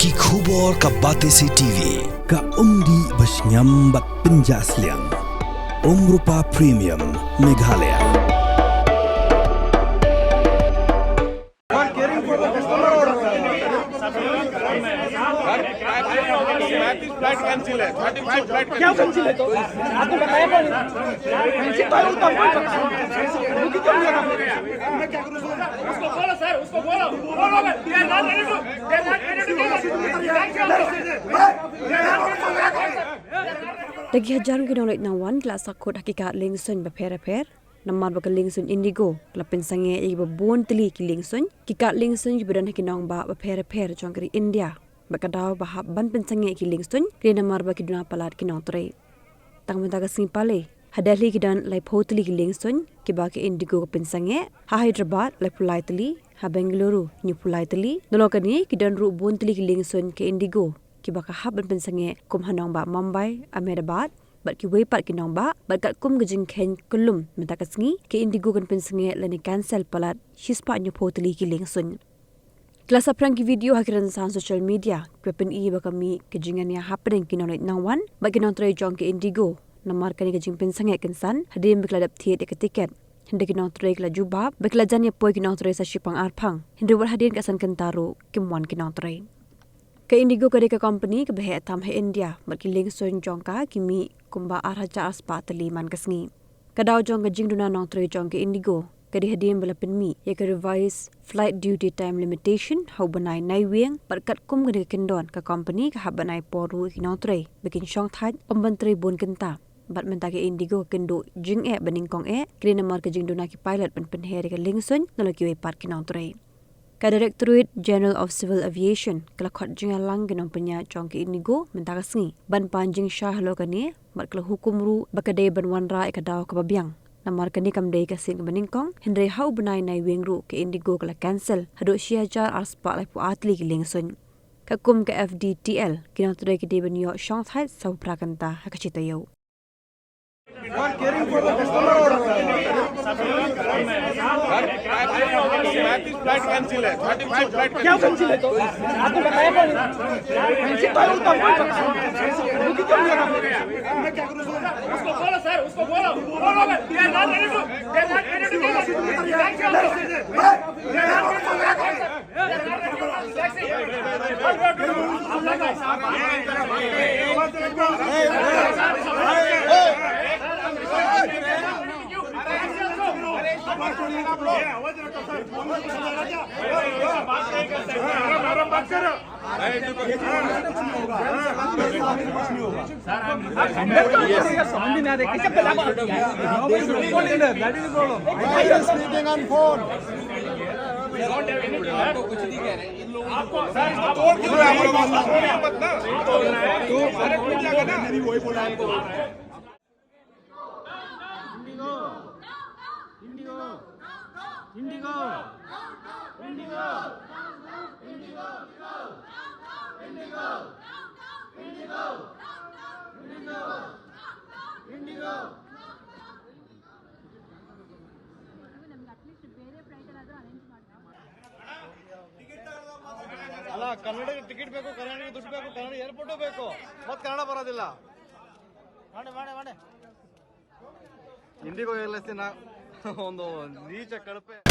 Ki khubor ka Batesi TV ka umdi basnyam bak penjaslian Rupa Premium Meghalaya. One caring for the customer or flight cancel है 35 फ्लाइट क्या कैंसिल है तो आपको बताया कौन कैंसिल तो होता है रुकी क्यों नहीं मैं क्या करूं उसको बोलो सर उसको बोलो they not Lagi Hajar ke Nonglet Nongwan kelas Sahkut hakikat Liengsuiñ berper-per namar bakal Liengsuiñ Indigo kelapin sange i babon teli ki Liengsuiñ kikat Liengsuiñ badan haki nong ba berper-per jong keri India bakadau bahap ban pensange ki Liengsuiñ kri namar baki Duna palat ki Nongtrei tang mentaka singpale hadali ki dan lai photeli ki Liengsuiñ ki ba ki Indigo pensange ha Hyderabad lai pulai teli ha Bengaluru ni pulai teli nolokani ki dan ru bon teli ki Liengsuiñ ki Indigo ki baka hab ban pensange kum hanong ba Mumbai Ahmedabad bat ki wepat ki nong ba bat kat kum gejing khen kulum mentakasngi ki Indigo kan pensange lani cancel palat hispa nyu photeli ki Liengsuiñ kelas aprang ki video hakiran sa social media kwepen i bakami kejingan ya happening ki Nonglet Nongwan bat ki Nongtrei jong ki Indigo namar kani gejing pensange kensan hadim bekladap thiet ek tiket hinde ki Nongtrei kla jubab beklajan ya poi ki Nongtrei sa shipang arphang hinde war hadin kasan kentaro kimwan ki Nongtrei ke Indigo kade ka company ke behe tam he India bat ki Liengsuiñ jong ka kimi kumba Hajar aspa tali man kasngi kadau jong ka jing Duna Nongtrei jong ki Indigo kadi hadim belapin mi ye ka revise flight duty time limitation hau banai nai weng bat kat kum kade kendon ka company ka habanai poru ki Nongtrei bikin shong thaj ombantri bon kenta bat menta ke Indigo kendo jing e baning kong e kri namar ka jing Duna ki pilot pen here ka Liengsuiñ noloki we pat ki Nongtrei ka Directorate General of Civil Aviation kala khot jinga lang ginong penya jong ki Indigo menta kasngi ban panjing shah lo kani mat kala hukum ru bakade ban wanra ekadaw ka babyang namar kani kamdei ka sing baning kong hendre hau banai nai weng ru ke Indigo kala cancel hado Hajar aspa lai pu atli ki Liengsuiñ ka kum ka FDTL kinotre ki de ban yo shong thai sau prakanta hakachita yo one caring for the customer or flight cancel है 35 फ्लाइट क्या कैंसिल है तो आपको बताया कौन कैंसिल तो होता है रुकी क्यों नहीं मैं क्या करूं उसको बोलो सर उसको बोलो दे नॉट ಅಲ್ಲ ಕನ್ನಡಕ್ಕೆ ಟಿಕೆಟ್ ಬೇಕು ಕನ್ನಡಕ್ಕೆ ದುಡ್ಡು ಬೇಕು ಕನ್ನಡ ಏರ್ಪೋರ್ಟ್ ಬೇಕು ಮತ್ತೆ ಕನ್ನಡ ಬರೋದಿಲ್ಲ ಮಾಡಿ Indigo ಏರ್ಲೈನ್ಸ್ ಒಂದು ನೀಚ ಕಳಪೆ